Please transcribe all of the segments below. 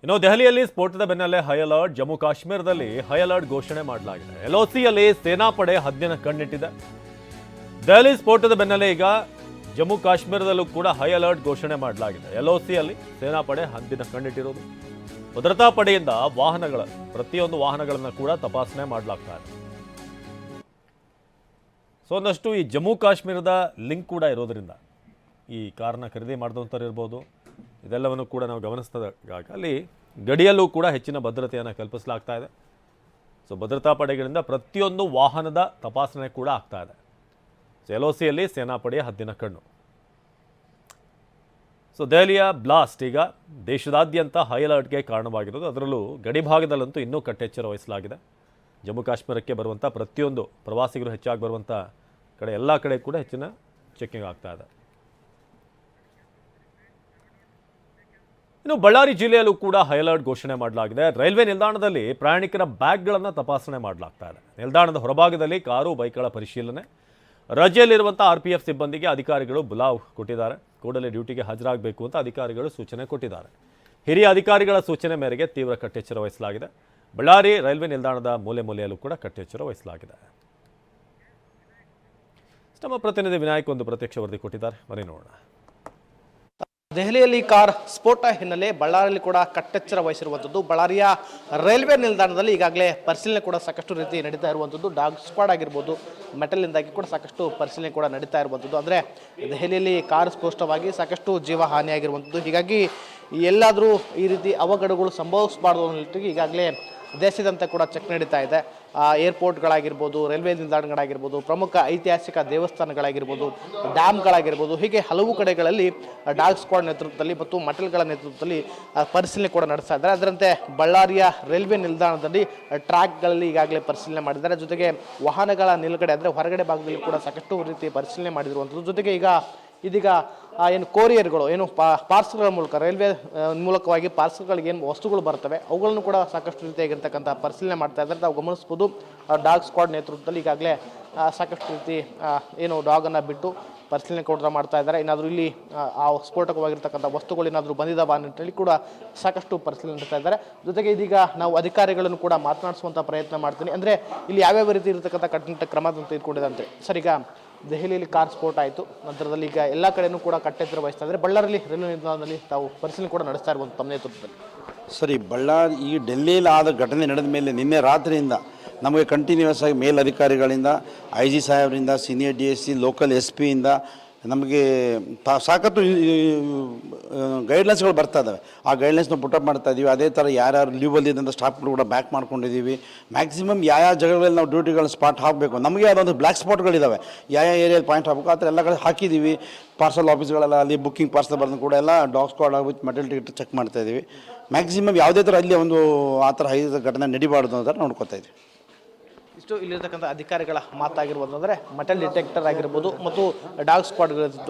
ಇನ್ನು ದೆಹಲಿಯಲ್ಲಿ ಸ್ಫೋಟದ ಬೆನ್ನಲ್ಲೇ ಹೈ ಅಲರ್ಟ್. ಜಮ್ಮು ಕಾಶ್ಮೀರದಲ್ಲಿ ಹೈ ಅಲರ್ಟ್ ಘೋಷಣೆ ಮಾಡಲಾಗಿದೆ. ಎಲ್ಒಸಿಯಲ್ಲಿ ಸೇನಾಪಡೆ ಹದ್ದಿನ ಕಣ್ಣಿಟ್ಟಿದೆ. ದೆಹಲಿ ಸ್ಫೋಟದ ಬೆನ್ನಲ್ಲೇ ಈಗ ಜಮ್ಮು ಕಾಶ್ಮೀರದಲ್ಲೂ ಕೂಡ ಹೈ ಅಲರ್ಟ್ ಘೋಷಣೆ ಮಾಡಲಾಗಿದೆ. ಎಲ್ಒಸಿಯಲ್ಲಿ ಸೇನಾಪಡೆ ಹದ್ದಿನ ಕಣ್ಣಿಟ್ಟಿರೋದು. ಭದ್ರತಾ ಪಡೆಯಿಂದ ಪ್ರತಿಯೊಂದು ವಾಹನಗಳನ್ನು ಕೂಡ ತಪಾಸಣೆ ಮಾಡಲಾಗ್ತಾ ಇದೆ. ಸೊ ಒಂದಷ್ಟು ಈ ಜಮ್ಮು ಕಾಶ್ಮೀರದ ಲಿಂಕ್ ಕೂಡ ಇರೋದ್ರಿಂದ ಈ ಕಾರನ್ನ ಖರೀದಿ ಮಾಡಿದಂಥವ್ರು ಇರ್ಬೋದು, ಇದೆಲ್ಲವನ್ನು ಕೂಡ ನಾವು ಗಮನಿಸಿದಾಗ ಅಲ್ಲಿ ಗಡಿಯಲ್ಲೂ ಕೂಡ ಹೆಚ್ಚಿನ ಭದ್ರತೆಯನ್ನು ಕಲ್ಪಿಸಲಾಗ್ತಾ ಇದೆ. ಸೊ ಭದ್ರತಾ ಪಡೆಗಳಿಂದ ಪ್ರತಿಯೊಂದು ವಾಹನದ ತಪಾಸಣೆ ಕೂಡ ಆಗ್ತಾ ಇದೆ. ಸೊ ಎಲ್ಒಸಿಯಲ್ಲಿ ಸೇನಾಪಡೆಯ ಹದ್ದಿನ ಕಣ್ಣು. ಸೊ ದೆಹಲಿಯ ಬ್ಲಾಸ್ಟ್ ಈಗ ದೇಶದಾದ್ಯಂತ ಹೈ ಅಲರ್ಟ್ಗೆ ಕಾರಣವಾಗಿರೋದು. ಅದರಲ್ಲೂ ಗಡಿ ಭಾಗದಲ್ಲಂತೂ ಇನ್ನೂ ಕಟ್ಟೆಚ್ಚರ ವಹಿಸಲಾಗಿದೆ. ಜಮ್ಮು ಕಾಶ್ಮೀರಕ್ಕೆ ಬರುವಂಥ ಪ್ರತಿಯೊಂದು ಪ್ರವಾಸಿಗರು ಹೆಚ್ಚಾಗಿ ಬರುವಂಥ ಕಡೆ ಎಲ್ಲ ಕಡೆ ಕೂಡ ಹೆಚ್ಚಿನ ಚೆಕಿಂಗ್ ಆಗ್ತಾ ಇದೆ. ಇನ್ನು ಬಳ್ಳಾರಿ ಜಿಲ್ಲೆಯಲ್ಲೂ ಕೂಡ ಹೈ ಅಲರ್ಟ್ ಘೋಷಣೆ ಮಾಡಲಾಗಿದೆ. ರೈಲ್ವೆ ನಿಲ್ದಾಣದಲ್ಲಿ ಪ್ರಯಾಣಿಕರ ಬ್ಯಾಗ್ಗಳನ್ನು ತಪಾಸಣೆ ಮಾಡಲಾಗ್ತಾ ಇದೆ. ನಿಲ್ದಾಣದ ಹೊರಭಾಗದಲ್ಲಿ ಕಾರು ಬೈಕ್ಗಳ ಪರಿಶೀಲನೆ. ರಜೆಯಲ್ಲಿರುವಂಥ RPF ಸಿಬ್ಬಂದಿಗೆ ಅಧಿಕಾರಿಗಳು ಬುಲಾವ್ ಕೊಟ್ಟಿದ್ದಾರೆ. ಕೂಡಲೇ ಡ್ಯೂಟಿಗೆ ಹಾಜರಾಗಬೇಕು ಅಂತ ಅಧಿಕಾರಿಗಳು ಸೂಚನೆ ಕೊಟ್ಟಿದ್ದಾರೆ. ಹಿರಿಯ ಅಧಿಕಾರಿಗಳ ಸೂಚನೆ ಮೇರೆಗೆ ತೀವ್ರ ಕಟ್ಟೆಚ್ಚರ ವಹಿಸಲಾಗಿದೆ. ಬಳ್ಳಾರಿ ರೈಲ್ವೆ ನಿಲ್ದಾಣದ ಮೂಲೆಯಲ್ಲೂ ಕೂಡ ಕಟ್ಟೆಚ್ಚರ ವಹಿಸಲಾಗಿದೆ. ನಮ್ಮ ಪ್ರತಿನಿಧಿ ವಿನಾಯಕ್ ಒಂದು ಪ್ರತ್ಯಕ್ಷ ವರದಿ ಕೊಟ್ಟಿದ್ದಾರೆ, ಬನ್ನಿ ನೋಡೋಣ. ದೆಹಲಿಯಲ್ಲಿ ಕಾರ್ ಸ್ಫೋಟ ಹಿನ್ನೆಲೆ ಬಳ್ಳಾರಿಯಲ್ಲಿ ಕೂಡ ಕಟ್ಟೆಚ್ಚರ ವಹಿಸಿರುವಂಥದ್ದು. ಬಳ್ಳಾರಿಯ ರೈಲ್ವೆ ನಿಲ್ದಾಣದಲ್ಲಿ ಈಗಾಗಲೇ ಪರಿಶೀಲನೆ ಕೂಡ ಸಾಕಷ್ಟು ರೀತಿ ನಡೀತಾ ಇರುವಂಥದ್ದು. ಡಾಗ್ ಸ್ಕ್ವಾಡ್ ಆಗಿರ್ಬೋದು, ಮೆಟಲ್ನಿಂದಾಗಿ ಕೂಡ ಸಾಕಷ್ಟು ಪರಿಶೀಲನೆ ಕೂಡ ನಡೀತಾ ಇರುವಂಥದ್ದು. ಅಂದರೆ ದೆಹಲಿಯಲ್ಲಿ ಕಾರ್ ಸ್ಫೋಟವಾಗಿ ಸಾಕಷ್ಟು ಜೀವ ಹಾನಿಯಾಗಿರುವಂಥದ್ದು. ಹೀಗಾಗಿ ಎಲ್ಲಾದರೂ ಈ ರೀತಿ ಅವಘಡಗಳು ಸಂಭವಿಸಬಾರ್ದು ಅನ್ನೋ ನಿಟ್ಟಿಗೆ ಈಗಾಗಲೇ ದೇಶದಂತೆ ಕೂಡ ಚೆಕ್ ನಡೀತಾ ಇದೆ. ಏರ್ಪೋರ್ಟ್ಗಳಾಗಿರ್ಬೋದು, ರೈಲ್ವೆ ನಿಲ್ದಾಣಗಳಾಗಿರ್ಬೋದು, ಪ್ರಮುಖ ಐತಿಹಾಸಿಕ ದೇವಸ್ಥಾನಗಳಾಗಿರ್ಬೋದು, ಡ್ಯಾಮ್ಗಳಾಗಿರ್ಬೋದು, ಹೀಗೆ ಹಲವು ಕಡೆಗಳಲ್ಲಿ ಡಾಗ್ ಸ್ಕ್ವಾಡ್ ನೇತೃತ್ವದಲ್ಲಿ ಮತ್ತು ಮಟಲ್ಗಳ ನೇತೃತ್ವದಲ್ಲಿ ಪರಿಶೀಲನೆ ಕೂಡ ನಡೆಸ್ತಾ ಇದ್ದಾರೆ. ಅದರಂತೆ ಬಳ್ಳಾರಿಯ ರೈಲ್ವೆ ನಿಲ್ದಾಣದಲ್ಲಿ ಟ್ರ್ಯಾಕ್ಗಳಲ್ಲಿ ಈಗಾಗಲೇ ಪರಿಶೀಲನೆ ಮಾಡಿದ್ದಾರೆ. ಜೊತೆಗೆ ವಾಹನಗಳ ನಿಲುಗಡೆ ಅಂದರೆ ಹೊರಗಡೆ ಭಾಗದಲ್ಲಿ ಕೂಡ ಸಾಕಷ್ಟು ರೀತಿ ಪರಿಶೀಲನೆ ಮಾಡಿರುವಂಥದ್ದು. ಜೊತೆಗೆ ಇದೀಗ ಏನು ಕೊರಿಯರ್ಗಳು ಏನು ಪಾರ್ಸಲ್ಗಳ ಮೂಲಕ ರೈಲ್ವೆ ಮೂಲಕವಾಗಿ ಪಾರ್ಸಲ್ಗಳಿಗೆ ಏನು ವಸ್ತುಗಳು ಬರ್ತವೆ ಅವುಗಳನ್ನು ಕೂಡ ಸಾಕಷ್ಟು ರೀತಿಯಾಗಿರ್ತಕ್ಕಂಥ ಪರಿಶೀಲನೆ ಮಾಡ್ತಾ ಇದ್ದಾರೆ. ನಾವು ಗಮನಿಸ್ಬೋದು ಡಾಗ್ ಸ್ಕ್ವಾಡ್ ನೇತೃತ್ವದಲ್ಲಿ ಈಗಾಗಲೇ ಸಾಕಷ್ಟು ರೀತಿ ಏನು ಡಾಗನ್ನು ಬಿಟ್ಟು ಪರಿಶೀಲನೆ ಕೂಡ ಮಾಡ್ತಾ ಇದ್ದಾರೆ. ಏನಾದರೂ ಇಲ್ಲಿ ಆ ಸ್ಫೋಟಕವಾಗಿರ್ತಕ್ಕಂಥ ವಸ್ತುಗಳು ಏನಾದರೂ ಬಂದಿದ್ದಾವ ನಿಟ್ಟಿನಲ್ಲಿ ಕೂಡ ಸಾಕಷ್ಟು ಪರಿಶೀಲನೆ ನಡೆಸ್ತಾ ಇದ್ದಾರೆ. ಜೊತೆಗೆ ಇದೀಗ ನಾವು ಅಧಿಕಾರಿಗಳನ್ನು ಕೂಡ ಮಾತನಾಡಿಸುವಂಥ ಪ್ರಯತ್ನ ಮಾಡ್ತೀನಿ. ಅಂದರೆ ಇಲ್ಲಿ ಯಾವ್ಯಾವ ರೀತಿ ಇರತಕ್ಕಂಥ ಕಟ್ಟುನಿಟ್ಟ ಕ್ರಮ ತೆಗೆದುಕೊಂಡಿದೆ ಅಂತ. ಸರ್, ಈಗ ದೆಹಲಿಯಲ್ಲಿ ಕಾರ್ ಸ್ಫೋಟ ಆಯಿತು, ನಂತರದಲ್ಲಿ ಈಗ ಎಲ್ಲ ಕಡೆಯೂ ಕೂಡ ಕಟ್ಟೆಚ್ಚರ ವಹಿಸ್ತಾ ಇದ್ದಾರೆ. ಬಳ್ಳಾರಿಯಲ್ಲಿ ರೈಲ್ವೆ ನಿಲ್ದಾಣದಲ್ಲಿ ತಾವು ಪರಿಶೀಲನೆ ಕೂಡ ನಡೆಸ್ತಾ ಇರುವಂಥ ತಮ್ಮ ನೇತೃತ್ವದಲ್ಲಿ. ಸರಿ, ಬಳ್ಳಾರಿ ಈ ಡೆಲ್ಲಿಯಲ್ಲಿ ಆದ ಘಟನೆ ನಡೆದ ಮೇಲೆ ನಿನ್ನೆ ರಾತ್ರಿಯಿಂದ ನಮಗೆ ಕಂಟಿನ್ಯೂಸ್ ಆಗಿ ಮೇಲಧಿಕಾರಿಗಳಿಂದ IG ಸಾಹೇಬರಿಂದ, ಸೀನಿಯರ್ DSC, ಲೋಕಲ್ SP ಇಂದ ನಮಗೆ ಸಾಕಷ್ಟು ಗೈಡ್ಲೈನ್ಸ್ಗಳು ಬರ್ತಾ ಇದ್ದಾವೆ. ಆ ಗೈಡ್ಲೈನ್ಸ್ನ ಪುಟಪ್ ಮಾಡ್ತಾ ಇದ್ದೀವಿ. ಅದೇ ಥರ ಯಾರ್ಯಾರು ಲೀವಲ್ಲಿದ್ದಂಥ ಸ್ಟಾಫ್ಗಳು ಕೂಡ ಬ್ಯಾಕ್ ಮಾಡ್ಕೊಂಡಿದ್ದೀವಿ. ಮ್ಯಾಕ್ಸಿಮಮ್ ಯಾವ ಜಾಗಗಳಲ್ಲಿ ನಾವು ಡ್ಯೂಟಿಗಳನ್ನ ಸ್ಪಾಟ್ ಹಾಕಬೇಕು, ನಮಗೆ ಅದೊಂದು ಬ್ಲ್ಯಾಕ್ ಸ್ಪಾಟ್ಗಳಿದ್ದಾವೆ, ಯಾವ ಏರಿಯಾದ ಪಾಯಿಂಟ್ ಹಾಕಬೇಕು ಆ ಥರ ಎಲ್ಲ ಕಡೆ ಹಾಕಿದ್ದೀವಿ. ಪಾರ್ಸಲ್ ಆಫೀಸ್ಗಳೆಲ್ಲ ಅಲ್ಲಿ ಬುಕ್ಕಿಂಗ್ ಪಾರ್ಸಲ್ ಬರೆದು ಕೂಡ ಎಲ್ಲ dog squad with metal ticket check ಮಾಡ್ತಾ ಇದ್ದೀವಿ. ಮ್ಯಾಕ್ಸಿಮಮ್ ಯಾವುದೇ ಥರ ಅಲ್ಲಿ ಒಂದು ಆ ಥರ ಘಟನೆ ನಡಿಬಾರ್ದು ಅಂತ ನೋಡ್ಕೊತಾ ಇದ್ದೀವಿ. ಇಷ್ಟು ಇಲ್ಲಿರ್ತಕ್ಕಂಥ ಅಧಿಕಾರಿಗಳ ಮಾತಾಗಿರ್ಬೋದು. ಅಂದರೆ ಮೆಟಲ್ ಡಿಟೆಕ್ಟರ್ ಆಗಿರ್ಬೋದು ಮತ್ತು ಡಾಗ್ ಸ್ಕ್ವಾಡ್ಗಳ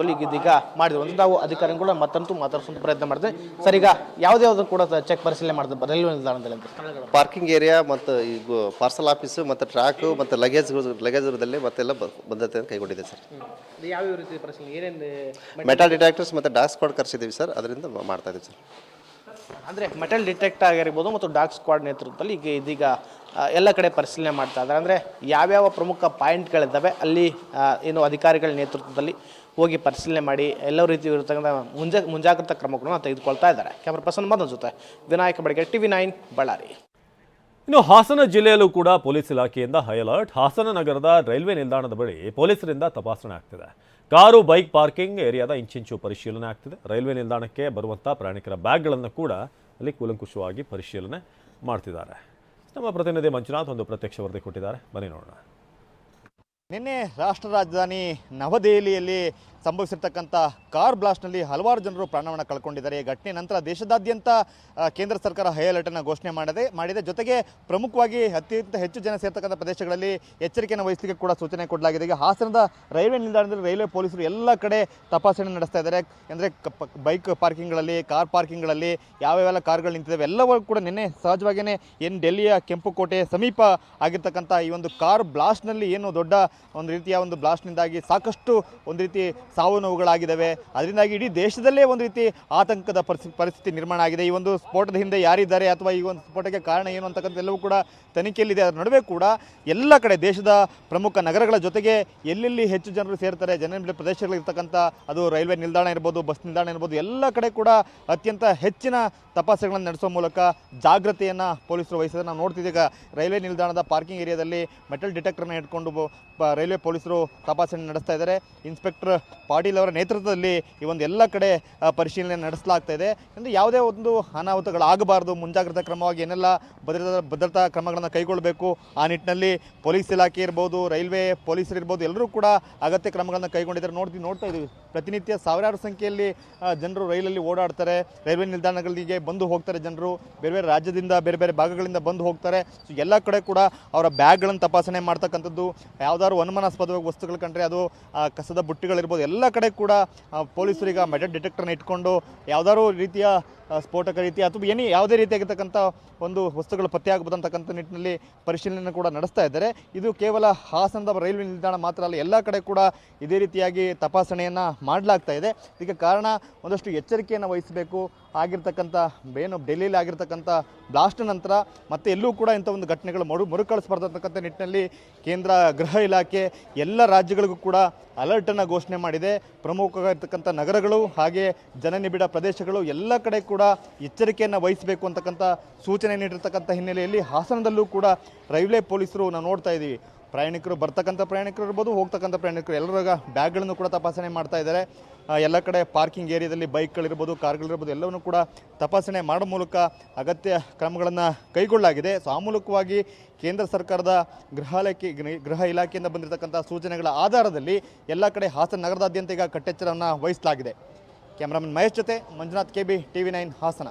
ಇದೀಗ ಮಾಡಿರುವಂಥ ನಾವು ಅಧಿಕಾರಿಗಳು ಮತ್ತಂತೂ ಮಾತಾಡಿಸುವಂಥ ಪ್ರಯತ್ನ ಮಾಡಿದೆ. ಸರ್, ಈಗ ಯಾವುದ್ಯಾವ್ದು ಕೂಡ ಚೆಕ್ ಪರಿಶೀಲನೆ ಮಾಡಿದೆ ರೈಲ್ವೆ ನಿಲ್ದಾಣದಲ್ಲಿ ಅಂತ ಪಾರ್ಕಿಂಗ್ ಏರಿಯಾ ಮತ್ತು ಈಗ ಪಾರ್ಸಲ್ ಆಫೀಸು ಮತ್ತು ಟ್ರ್ಯಾಕು ಮತ್ತು ಲಗೇಜ್ದಲ್ಲಿ ಮತ್ತೆಲ್ಲ ಭದ್ರತೆಯನ್ನು ಕೈಗೊಂಡಿದೆ ಸರ್. ಯಾವ್ಯಾವ ರೀತಿ ಪರಿಶೀಲನೆ ಏನೇನು ಮೆಟಲ್ ಡಿಟೆಕ್ಟರ್ಸ್ ಮತ್ತು ಡಾಗ್ ಸ್ಕ್ವಾಡ್ ಕರೆಸಿದ್ದೀವಿ ಸರ್, ಅದರಿಂದ ಮಾಡ್ತಾ ಇದ್ದೀವಿ ಸರ್. ಅಂದರೆ ಮೆಟಲ್ ಡಿಟೆಕ್ಟ್ ಆಗಿರ್ಬೋದು ಮತ್ತು ಡಾಗ್ ಸ್ಕ್ವಾಡ್ ನೇತೃತ್ವದಲ್ಲಿ ಇದೀಗ ಎಲ್ಲ ಕಡೆ ಪರಿಶೀಲನೆ ಮಾಡ್ತಾ ಇದ್ದಾರೆ. ಅಂದರೆ ಯಾವ್ಯಾವ ಪ್ರಮುಖ ಪಾಯಿಂಟ್ಗಳಿದ್ದಾವೆ ಅಲ್ಲಿ ಏನು ಅಧಿಕಾರಿಗಳ ನೇತೃತ್ವದಲ್ಲಿ ಹೋಗಿ ಪರಿಶೀಲನೆ ಮಾಡಿ ಎಲ್ಲ ರೀತಿ ಇರತಕ್ಕಂಥ ಮುಂಜಾಗ್ರತಾ ಕ್ರಮಗಳನ್ನು ತೆಗೆದುಕೊಳ್ತಾ ಇದ್ದಾರೆ. ಕ್ಯಾಮರಾ ಪರ್ಸನ್ ಮದನ್ ಜೊತೆ ವಿನಾಯಕ ಬಡಿಗೆ, TV9 ಬಳ್ಳಾರಿ. ಇನ್ನು ಹಾಸನ ಜಿಲ್ಲೆಯಲ್ಲೂ ಕೂಡ ಪೊಲೀಸ್ ಇಲಾಖೆಯಿಂದ ಹೈ ಅಲರ್ಟ್. ಹಾಸನ ನಗರದ ರೈಲ್ವೆ ನಿಲ್ದಾಣದ ಬಳಿ ಪೊಲೀಸರಿಂದ ತಪಾಸಣೆ ಆಗ್ತಿದೆ. ಕಾರು ಬೈಕ್ ಪಾರ್ಕಿಂಗ್ ಏರಿಯಾದ ಇಂಚಿಂಚು ಪರಿಶೀಲನೆ ಆಗ್ತಿದೆ. ರೈಲ್ವೆ ನಿಲ್ದಾಣಕ್ಕೆ ಬರುವಂಥ ಪ್ರಯಾಣಿಕರ ಬ್ಯಾಗ್ಗಳನ್ನು ಕೂಡ ಅಲ್ಲಿ ಕೂಲಂಕುಷವಾಗಿ ಪರಿಶೀಲನೆ ಮಾಡ್ತಿದ್ದಾರೆ. ನಮ್ಮ ಪ್ರತಿನಿಧಿ ಮಂಜುನಾಥ್ ಒಂದು ಪ್ರತ್ಯಕ್ಷ ವರದಿ ಕೊಟ್ಟಿದ್ದಾರೆ, ಬನ್ನಿ ನೋಡೋಣ. ನಿನ್ನೆ ರಾಷ್ಟ್ರ ರಾಜಧಾನಿ ನವದೆಹಲಿಯಲ್ಲಿ ಸಂಭವಿಸಿರ್ತಕ್ಕಂಥ ಕಾರ್ ಬ್ಲಾಸ್ಟ್ನಲ್ಲಿ ಹಲವಾರು ಜನರು ಪ್ರಾಣವನ್ನು ಕಳ್ಕೊಂಡಿದ್ದಾರೆ. ಈ ಘಟನೆ ನಂತರ ದೇಶದಾದ್ಯಂತ ಕೇಂದ್ರ ಸರ್ಕಾರ ಹೈ ಅಲರ್ಟನ್ನು ಘೋಷಣೆ ಮಾಡಿದೆ. ಜೊತೆಗೆ ಪ್ರಮುಖವಾಗಿ ಅತ್ಯಂತ ಹೆಚ್ಚು ಜನ ಸೇರ್ತಕ್ಕಂಥ ಪ್ರದೇಶಗಳಲ್ಲಿ ಎಚ್ಚರಿಕೆಯನ್ನು ವಹಿಸಲಿಕ್ಕೆ ಕೂಡ ಸೂಚನೆ ಕೊಡಲಾಗಿದೆ. ಈಗ ಹಾಸನದ ರೈಲ್ವೆ ನಿಲ್ದಾಣದಲ್ಲಿ ರೈಲ್ವೆ ಪೊಲೀಸರು ಎಲ್ಲ ಕಡೆ ತಪಾಸಣೆ ನಡೆಸ್ತಾ ಇದ್ದಾರೆ. ಅಂದರೆ ಬೈಕ್ ಪಾರ್ಕಿಂಗ್ಗಳಲ್ಲಿ, ಕಾರ್ ಪಾರ್ಕಿಂಗ್ಗಳಲ್ಲಿ ಯಾವ್ಯಾವೆಲ್ಲ ಕಾರ್ಗಳು ನಿಂತಿದ್ದಾವೆ ಎಲ್ಲವೂ ಕೂಡ ನಿನ್ನೆ ಸಹಜವಾಗಿಯೇ ಏನು ಡೆಲ್ಲಿಯ ಕೆಂಪುಕೋಟೆ ಸಮೀಪ ಆಗಿರ್ತಕ್ಕಂಥ ಈ ಒಂದು ಕಾರ್ ಬ್ಲಾಸ್ಟ್ನಲ್ಲಿ ಏನು ದೊಡ್ಡ ಒಂದು ರೀತಿಯ ಒಂದು ಬ್ಲಾಸ್ಟ್ನಿಂದಾಗಿ ಸಾಕಷ್ಟು ಒಂದು ರೀತಿ ಸಾವು ನೋವುಗಳಾಗಿದ್ದಾವೆ. ಅದರಿಂದಾಗಿ ಇಡೀ ದೇಶದಲ್ಲೇ ಒಂದು ರೀತಿ ಆತಂಕದ ಪರಿಸ್ಥಿತಿ ನಿರ್ಮಾಣ ಆಗಿದೆ. ಈ ಒಂದು ಸ್ಫೋಟದ ಹಿಂದೆ ಯಾರಿದ್ದಾರೆ ಅಥವಾ ಈ ಒಂದು ಸ್ಫೋಟಕ್ಕೆ ಕಾರಣ ಏನು ಅಂತಕ್ಕಂಥ ಎಲ್ಲವೂ ಕೂಡ ತನಿಖೆಯಲ್ಲಿದೆ. ಅದರ ನಡುವೆ ಕೂಡ ಎಲ್ಲ ಕಡೆ ದೇಶದ ಪ್ರಮುಖ ನಗರಗಳ ಜೊತೆಗೆ ಎಲ್ಲೆಲ್ಲಿ ಹೆಚ್ಚು ಜನರು ಸೇರ್ತಾರೆ, ಜನನಿಬಿಡ ಪ್ರದೇಶಗಳಿರ್ತಕ್ಕಂಥ ಅದು ರೈಲ್ವೆ ನಿಲ್ದಾಣ ಇರ್ಬೋದು, ಬಸ್ ನಿಲ್ದಾಣ ಇರ್ಬೋದು, ಎಲ್ಲ ಕಡೆ ಕೂಡ ಅತ್ಯಂತ ಹೆಚ್ಚಿನ ತಪಾಸಣೆಗಳನ್ನು ನಡೆಸುವ ಮೂಲಕ ಜಾಗೃತಿಯನ್ನು ಪೊಲೀಸರು ವಹಿಸಿದ್ರೆ ನಾವು ನೋಡ್ತಿದ್ದೀವಿ. ಈಗ ರೈಲ್ವೆ ನಿಲ್ದಾಣದ ಪಾರ್ಕಿಂಗ್ ಏರಿಯಾದಲ್ಲಿ ಮೆಟಲ್ ಡಿಟೆಕ್ಟರ್ನ ಇಟ್ಕೊಂಡು ರೈಲ್ವೆ ಪೊಲೀಸರು ತಪಾಸಣೆ ನಡೆಸ್ತಾ ಇದ್ದಾರೆ. ಇನ್ಸ್ಪೆಕ್ಟರ್ ಪಾಟೀಲ್ ಅವರ ನೇತೃತ್ವದಲ್ಲಿ ಈ ಒಂದು ಎಲ್ಲ ಕಡೆ ಪರಿಶೀಲನೆ ನಡೆಸಲಾಗ್ತಾ ಇದೆ. ಅಂದರೆ ಯಾವುದೇ ಒಂದು ಅನಾಹುತಗಳಾಗಬಾರ್ದು, ಮುಂಜಾಗ್ರತಾ ಕ್ರಮವಾಗಿ ಏನೆಲ್ಲ ಭದ್ರತಾ ಕ್ರಮಗಳನ್ನು ಕೈಗೊಳ್ಳಬೇಕು ಆ ನಿಟ್ಟಿನಲ್ಲಿ ಪೊಲೀಸ್ ಇಲಾಖೆ ಇರ್ಬೋದು, ರೈಲ್ವೆ ಪೊಲೀಸರು ಇರ್ಬೋದು, ಎಲ್ಲರೂ ಕೂಡ ಅಗತ್ಯ ಕ್ರಮಗಳನ್ನು ಕೈಗೊಂಡಿದ್ದಾರೆ. ನೋಡ್ತಾ ಇದ್ದೀವಿ ಪ್ರತಿನಿತ್ಯ ಸಾವಿರಾರು ಸಂಖ್ಯೆಯಲ್ಲಿ ಜನರು ರೈಲಲ್ಲಿ ಓಡಾಡ್ತಾರೆ. ರೈಲ್ವೆ ನಿಲ್ದಾಣಗಳಿಗೆ ಬಂದು ಹೋಗ್ತಾರೆ ಜನರು, ಬೇರೆ ಬೇರೆ ರಾಜ್ಯದಿಂದ ಬೇರೆ ಬೇರೆ ಭಾಗಗಳಿಂದ ಬಂದು ಹೋಗ್ತಾರೆ. ಸೊ ಎಲ್ಲ ಕಡೆ ಕೂಡ ಅವರ ಬ್ಯಾಗ್ಗಳನ್ನು ತಪಾಸಣೆ ಮಾಡ್ತಕ್ಕಂಥದ್ದು, ಯಾವುದಾದ್ರು ಅನುಮಾನಾಸ್ಪದ ವಸ್ತುಗಳು ಕಂಡ್ರೆ ಅದು ಕಸದ ಬುಟ್ಟಿಗಳಿರ್ಬೋದು, ಎಲ್ಲ ಕಡೆ ಕೂಡ ಪೊಲೀಸರೀಗ ಮೆಟಲ್ ಡಿಟೆಕ್ಟರ್ನ ಇಟ್ಕೊಂಡು ಯಾವುದಾದ್ರು ರೀತಿಯ ಸ್ಫೋಟಕ ರೀತಿ ಅಥವಾ ಯಾವುದೇ ರೀತಿಯಾಗಿರ್ತಕ್ಕಂಥ ಒಂದು ವಸ್ತುಗಳು ಪತ್ತೆಯಾಗಬಹುದು ಅಂತಕ್ಕಂಥ ನಿಟ್ಟಿನಲ್ಲಿ ಪರಿಶೀಲನೆ ಕೂಡ ನಡೆಸ್ತಾ ಇದ್ದಾರೆ. ಇದು ಕೇವಲ ಹಾಸನದ ರೈಲ್ವೆ ನಿಲ್ದಾಣ ಮಾತ್ರ ಅಲ್ಲ, ಎಲ್ಲ ಕಡೆ ಕೂಡ ಇದೇ ರೀತಿಯಾಗಿ ತಪಾಸಣೆಯನ್ನು ಮಾಡಲಾಗ್ತಾ ಇದೆ. ಇದಕ್ಕೆ ಕಾರಣ ಒಂದಷ್ಟು ಎಚ್ಚರಿಕೆಯನ್ನು ವಹಿಸಬೇಕು. ಆಗಿರ್ತಕ್ಕಂಥ ಏನು ಡೆಲ್ಲಿಯಲ್ಲಿ ಆಗಿರ್ತಕ್ಕಂಥ ಬ್ಲಾಸ್ಟ್ ನಂತರ ಮತ್ತೆ ಎಲ್ಲೂ ಕೂಡ ಇಂಥ ಒಂದು ಘಟನೆಗಳು ಮರುಕಳಿಸಬಾರ್ದು ಅಂತಕ್ಕಂಥ ನಿಟ್ಟಿನಲ್ಲಿ ಕೇಂದ್ರ ಗೃಹ ಇಲಾಖೆ ಎಲ್ಲ ರಾಜ್ಯಗಳಿಗೂ ಕೂಡ ಅಲರ್ಟನ್ನು ಘೋಷಣೆ ಮಾಡಿದೆ. ಪ್ರಮುಖವಾಗಿರ್ತಕ್ಕಂಥ ನಗರಗಳು ಹಾಗೆ ಜನನಿಬಿಡ ಪ್ರದೇಶಗಳು ಎಲ್ಲ ಕಡೆ ಕೂಡ ಎಚ್ಚರಿಕೆಯನ್ನು ವಹಿಸಬೇಕು ಅಂತಕ್ಕಂಥ ಸೂಚನೆ ನೀಡಿರ್ತಕ್ಕಂಥ ಹಿನ್ನೆಲೆಯಲ್ಲಿ ಹಾಸನದಲ್ಲೂ ಕೂಡ ರೈಲ್ವೆ ಪೊಲೀಸರು ನಾವು ನೋಡ್ತಾ ಇದ್ದೀವಿ. ಬರ್ತಕ್ಕಂಥ ಪ್ರಯಾಣಿಕರು ಇರ್ಬೋದು, ಹೋಗ್ತಕ್ಕಂಥ ಪ್ರಯಾಣಿಕರು ಎಲ್ಲರ ಬ್ಯಾಗ್ಗಳನ್ನು ಕೂಡ ತಪಾಸಣೆ ಮಾಡ್ತಾ ಇದ್ದಾರೆ. ಎಲ್ಲ ಕಡೆ ಪಾರ್ಕಿಂಗ್ ಏರಿಯಾದಲ್ಲಿ ಬೈಕ್ಗಳಿರ್ಬೋದು, ಕಾರ್ಗಳಿರ್ಬೋದು, ಎಲ್ಲವನ್ನು ಕೂಡ ತಪಾಸಣೆ ಮಾಡೋ ಮೂಲಕ ಅಗತ್ಯ ಕ್ರಮಗಳನ್ನು ಕೈಗೊಳ್ಳಲಾಗಿದೆ. ಸೊ ಆ ಮೂಲಕವಾಗಿ ಕೇಂದ್ರ ಸರ್ಕಾರದ ಗೃಹ ಇಲಾಖೆಯಿಂದ ಬಂದಿರತಕ್ಕಂಥ ಸೂಚನೆಗಳ ಆಧಾರದಲ್ಲಿ ಎಲ್ಲ ಕಡೆ ಹಾಸನ ನಗರದಾದ್ಯಂತ ಈಗ ಕಟ್ಟೆಚ್ಚರವನ್ನು ವಹಿಸಲಾಗಿದೆ. ಕ್ಯಾಮರಾಮನ್ ಮಹೇಶ್ ಜೊತೆ ಮಂಜುನಾಥ್, KB, TV9 ಹಾಸನ.